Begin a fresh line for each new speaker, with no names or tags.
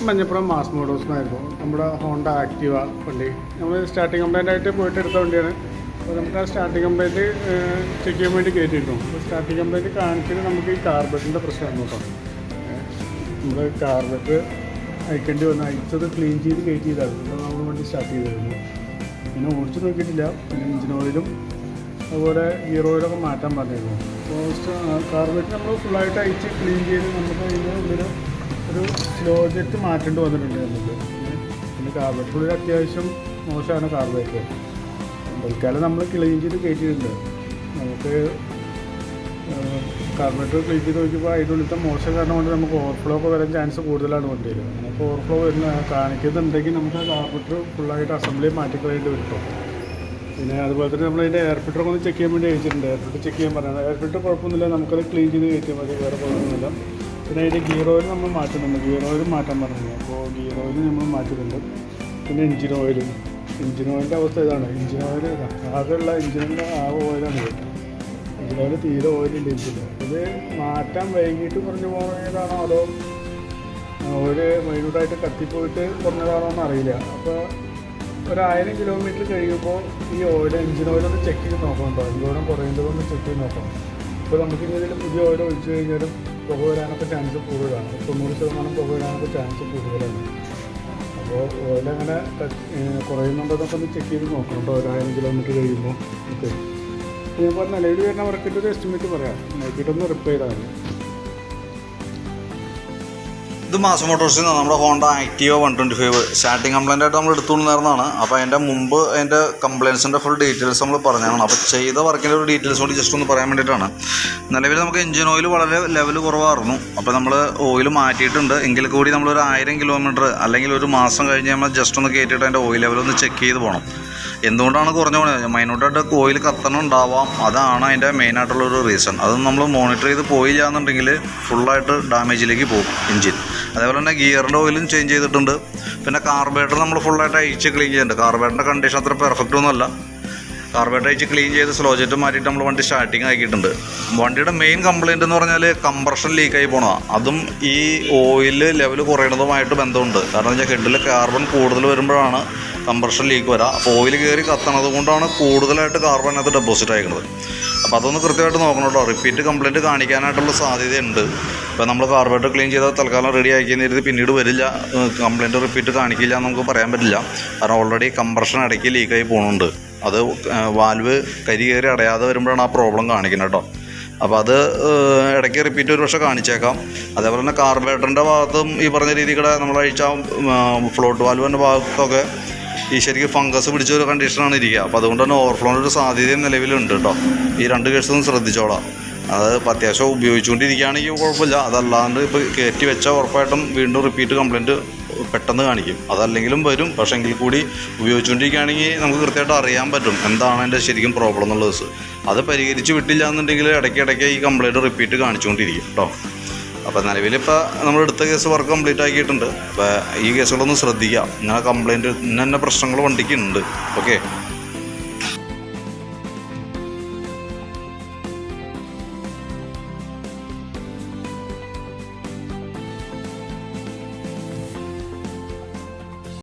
Manjappuram mass മോട്ടോഴ്സിനായിരുന്നു. നമ്മുടെ Honda Activa വണ്ടി നമ്മൾ സ്റ്റാർട്ടിങ് കംപ്ലൈൻ്റ് ആയിട്ട് പോയിട്ട് എടുത്ത വണ്ടിയാണ്. അപ്പോൾ നമുക്ക് ആ സ്റ്റാർട്ടിങ് കംപ്ലൈൻറ്റ് ചെക്ക് ചെയ്യാൻ വേണ്ടി കയറ്റിയിരുന്നു. അപ്പോൾ സ്റ്റാർട്ടിങ് കംപ്ലൈൻറ്റ് കാണിച്ചത് നമുക്ക് ഈ കാർബറ്റിൻ്റെ പ്രശ്നമാണ് കേട്ടോ. നമ്മൾ കാർബറ്റ് അയക്കേണ്ടി വന്ന് അയച്ചത് ക്ലീൻ ചെയ്ത് കയറ്റി ചെയ്തായിരുന്നു. അപ്പോൾ നമ്മൾ വണ്ടി സ്റ്റാർട്ട് ചെയ്തിരുന്നു. പിന്നെ ഓടിച്ച് നോക്കിയിട്ടില്ല. പിന്നെ എഞ്ചിൻ ഓയിലും അതുപോലെ ഗിയർ ഓയിലൊക്കെ മാറ്റാൻ പറഞ്ഞിരുന്നു. അപ്പോൾ കാർബറ്റ് നമ്മൾ ഫുള്ളായിട്ട് അയച്ച് ക്ലീൻ ചെയ്ത് നമുക്ക് അതിൻ്റെ ഉള്ളിൽ ഒരു സ്ലോ ജെറ്റ് മാറ്റേണ്ടി വന്നിട്ടുണ്ട് നമുക്ക്. പിന്നെ കാർബറ്റിനുള്ളിൽ അത്യാവശ്യം മോശമാണ് കാർബറ്റ്. തൽക്കാലം നമ്മൾ ക്ലീൻ ചെയ്ത് കയറ്റിയിട്ടുണ്ട്. നമുക്ക് കാർബറ്റ് ക്ലീൻ ചെയ്ത് നോക്കിയപ്പോൾ അതിൻ്റെ ഉള്ളിലത്തെ മോശം കാരണം കൊണ്ട് നമുക്ക് ഓവർഫ്ലോ ഒക്കെ വരാൻ ചാൻസ് കൂടുതലാണ് വണ്ടിയിൽ. നമുക്ക് ഓവർഫ്ലോ വരുന്ന കാണിക്കുന്നുണ്ടെങ്കിൽ നമുക്ക് ആ കാർബറ്റ് ഫുള്ളായിട്ട് അസംബ്ലി മാറ്റിക്കളയേണ്ടി വരും. പിന്നെ അതുപോലെ തന്നെ നമ്മളതിൻ്റെ എയർ ഫിൽറ്ററൊക്കെ ഒന്ന് ചെക്ക് ചെയ്യാൻ വേണ്ടി അയച്ചിട്ടുണ്ട്. എയർ ഫിൽറ്റർ ചെക്ക് ചെയ്യാൻ പറഞ്ഞത് എയർ ഫിൽറ്റർ കുഴപ്പമൊന്നുമില്ല, നമുക്കത് ക്ലീൻ ചെയ്ത് കയറ്റിയാൽ മതി, വേറെ കുഴപ്പമൊന്നുമില്ല. പിന്നെ അതിൻ്റെ ഗിയർ ഓയിൽ നമ്മൾ മാറ്റുന്നുണ്ട്. ഗിയർ ഓയിൽ മാറ്റാൻ പറഞ്ഞു. അപ്പോൾ ഗിയർ ഓയിൽ നമ്മൾ മാറ്റുന്നുണ്ട്. പിന്നെ എഞ്ചിൻ ഓയിലിൻ്റെ അവസ്ഥ ഇതാണ്. എഞ്ചിൻ ഓയിൽ ആകെയുള്ള എഞ്ചിനിൻ്റെ ആ ഓയിലാണ് ഇത്. എഞ്ചിൻ ഓയിൽ തീരെ ഓയിലുണ്ട് എഞ്ചിന്. ഇത് മാറ്റാൻ വൈകിട്ട് കുറഞ്ഞു പോകുന്നതാണോ അതോ ഓയിൽ മൈന്യൂട്ടായിട്ട് കത്തിപ്പോയിട്ട് കുറഞ്ഞതാണോ എന്ന് അറിയില്ല. അപ്പോൾ 1000 കിലോമീറ്റർ കഴിയുമ്പോൾ ഈ ഓയിൽ എഞ്ചിൻ ഓയിലൊന്ന് ചെക്ക് ചെയ്ത് നോക്കണോ, എന്തോരം കുറയുന്നതൊന്ന് ചെക്ക് ചെയ്ത് നോക്കണം. ഇപ്പോൾ നമുക്ക് ഇനി ഇതിൽ പുതിയ ഓയിൽ ഒഴിച്ചു കഴിഞ്ഞാലും പുക വരാനൊക്കെ ചാൻസ് കൂടുതലാണ്. 90% പുക വരാനൊക്കെ ചാൻസ് കൂടുതലാണ്. അപ്പോൾ ഓയിലങ്ങനെ കുറയുന്നുണ്ടോന്നൊക്കെ ഒന്ന് ചെക്ക് ചെയ്ത് നോക്കണം കേട്ടോ 1000 കിലോമീറ്റർ കഴിയുമ്പോൾ. ഓക്കെ, ഞാൻ പറഞ്ഞ നിലവിൽ വരുന്ന വർക്കിൻ്റെ ഒരു എസ്റ്റിമേറ്റ് പറയാം, നോക്കിയിട്ടൊന്ന് റിപ്പയർ ചെയ്താൽ.
ഇത് മാസ് മോട്ടോഴ്സിൽ നിന്ന് നമ്മുടെ ഹോണ്ട ആക്റ്റീവ 125 സ്റ്റാർട്ടിങ് കംപ്ലൈൻ്റ് ആയിട്ട് നമ്മൾ എടുത്തുകൊണ്ടിരുന്നതാണ്. അപ്പോൾ അതിൻ്റെ മുമ്പ് അതിൻ്റെ കംപ്ലയിൻസിൻ്റെ ഫുൾ ഡീറ്റെയിൽസ് നമ്മൾ പറഞ്ഞതാണ്. അപ്പോൾ ചെയ്ത വർക്കിൻ്റെ ഒരു ഡീറ്റെയിൽസ് കൂടി ജസ്റ്റ് ഒന്ന് പറയാൻ വേണ്ടിയിട്ടാണ്. നിലവിൽ നമുക്ക് എഞ്ചിൻ ഓയിൽ വളരെ ലെവൽ കുറവായിരുന്നു. അപ്പോൾ നമ്മൾ ഓയിൽ മാറ്റിയിട്ടുണ്ട്. എങ്കിൽ കൂടി നമ്മളൊരു 1000 കിലോമീറ്റർ അല്ലെങ്കിൽ ഒരു മാസം കഴിഞ്ഞ് നമ്മൾ ജസ്റ്റ് ഒന്ന് കയറ്റിയിട്ട് അതിൻ്റെ ഓയിൽ ലെവൽ ഒന്ന് ചെക്ക് ചെയ്ത് പോകണം. എന്തുകൊണ്ടാണ് കുറഞ്ഞു പോകുന്നത്? മൈന്യൂട്ടായിട്ട് ഓയിൽ കത്തണുണ്ടാവാം, അതാണ് അതിൻ്റെ മെയിനായിട്ടുള്ളൊരു റീസൺ. അത് നമ്മൾ മോണിറ്റർ ചെയ്ത് പോയില്ല എന്നുണ്ടെങ്കിൽ ഫുള്ളായിട്ട് ഡാമേജിലേക്ക് പോകും എഞ്ചിൻ. അതേപോലെ തന്നെ ഗിയറിൻ്റെ ഓയിലും ചേഞ്ച് ചെയ്തിട്ടുണ്ട്. പിന്നെ കാർബറേറ്റർ നമ്മൾ ഫുള്ളായിട്ട് അഴിച്ച് ക്ലീൻ ചെയ്യുന്നുണ്ട്. കാർബറേറ്ററിൻ്റെ കണ്ടീഷൻ അത്ര പെർഫെക്റ്റ് ഒന്നുമല്ല. കാർബറേറ്റർ അഴിച്ച് ക്ലീൻ ചെയ്ത് സ്ലോ ജെറ്റ് മാറ്റിയിട്ട് നമ്മൾ വണ്ടി സ്റ്റാർട്ടിങ് ആക്കിയിട്ടുണ്ട്. വണ്ടിയുടെ മെയിൻ കംപ്ലയിൻ്റ് എന്ന് പറഞ്ഞാൽ കംപ്രഷൻ ലീക്കായി പോണതാണ്. അതും ഈ ഓയിൽ ലെവൽ കുറയണതുമായിട്ട് ബന്ധമുണ്ട്. കാരണം വെച്ചാൽ ഹെഡിൽ കാർബൺ കൂടുതൽ വരുമ്പോഴാണ് കംപ്രഷൻ ലീക്ക് വരിക. അപ്പോൾ ഓയിൽ കയറി കത്തണത് കൊണ്ടാണ് കൂടുതലായിട്ട് കാർബണിനകത്ത് ഡെപ്പോസിറ്റ് ആയിരിക്കുന്നത്. അപ്പോൾ അതൊന്ന് കൃത്യമായിട്ട് നോക്കണം കേട്ടോ. റിപ്പീറ്റ് കംപ്ലയിൻറ്റ് കാണിക്കാനായിട്ടുള്ള സാധ്യതയുണ്ട്. ഇപ്പോൾ നമ്മൾ കാർബറേറ്റർ ക്ലീൻ ചെയ്താൽ തൽക്കാലം റെഡി ആക്കിയെന്ന് കരുതി പിന്നീട് വരില്ല, കംപ്ലയിൻറ്റ് റിപ്പീറ്റ് കാണിക്കില്ല എന്ന് നമുക്ക് പറയാൻ പറ്റില്ല. കാരണം ഓൾറെഡി കംപ്രഷൻ ഇടയ്ക്ക് ലീക്കായി പോകുന്നുണ്ട്. അത് വാൽവ് കരി കയറി അടയാതെ വരുമ്പോഴാണ് ആ പ്രോബ്ലം കാണിക്കുന്നത് കേട്ടോ. അപ്പോൾ അത് ഇടയ്ക്ക് റിപ്പീറ്റ് ഒരു പക്ഷേ കാണിച്ചേക്കാം. അതേപോലെ തന്നെ കാർബറേറ്ററിൻ്റെ ഭാഗത്തും ഈ പറഞ്ഞ രീതിയുടെ നമ്മൾ അഴിച്ച ഫ്ലോട്ട് വാൽവിൻ്റെ ഭാഗത്തൊക്കെ ഈ ശരിക്കും ഫംഗസ് പിടിച്ചൊരു കണ്ടീഷനാണ് ഇരിക്കുക. അപ്പോൾ അതുകൊണ്ട് തന്നെ ഓവർഫ്ലോൻ്റെ ഒരു സാധ്യതയും നിലവിലുണ്ട് കേട്ടോ. ഈ 2 കേസൊന്നും ശ്രദ്ധിച്ചോളാം. അത് ഇപ്പോൾ അത്യാവശ്യം ഉപയോഗിച്ചുകൊണ്ടിരിക്കുകയാണെങ്കിൽ കുഴപ്പമില്ല. അതല്ലാണ്ട് ഇപ്പോൾ കയറ്റി വെച്ചാൽ ഉറപ്പായിട്ടും വീണ്ടും റിപ്പീറ്റ് കംപ്ലയിൻറ്റ് പെട്ടെന്ന് കാണിക്കും. അതല്ലെങ്കിലും വരും. പക്ഷേ എങ്കിൽ കൂടി ഉപയോഗിച്ചുകൊണ്ടിരിക്കുകയാണെങ്കിൽ നമുക്ക് കൃത്യമായിട്ട് അറിയാൻ പറ്റും എന്താണ് അതിൻ്റെ ശരിക്കും പ്രോബ്ലം എന്നുള്ളത്. അത് പരിഹരിച്ച് വിട്ടില്ല എന്നുണ്ടെങ്കിൽ ഇടയ്ക്കിടയ്ക്ക് ഈ കംപ്ലയിൻറ്റ് റിപ്പീറ്റ് കാണിച്ചുകൊണ്ടിരിക്കും കേട്ടോ. അപ്പോൾ നിലവിലിപ്പോൾ നമ്മൾ എടുത്ത കേസ് വർക്ക് കംപ്ലീറ്റ് ആക്കിയിട്ടുണ്ട്. അപ്പോൾ ഈ കേസുകളൊന്ന് ശ്രദ്ധിക്കാം. ഇങ്ങനെ കംപ്ലയിൻറ്റ് ഇന്ന പ്രശ്നങ്ങൾ വണ്ടിക്ക് ഉണ്ട്. ഓക്കെ.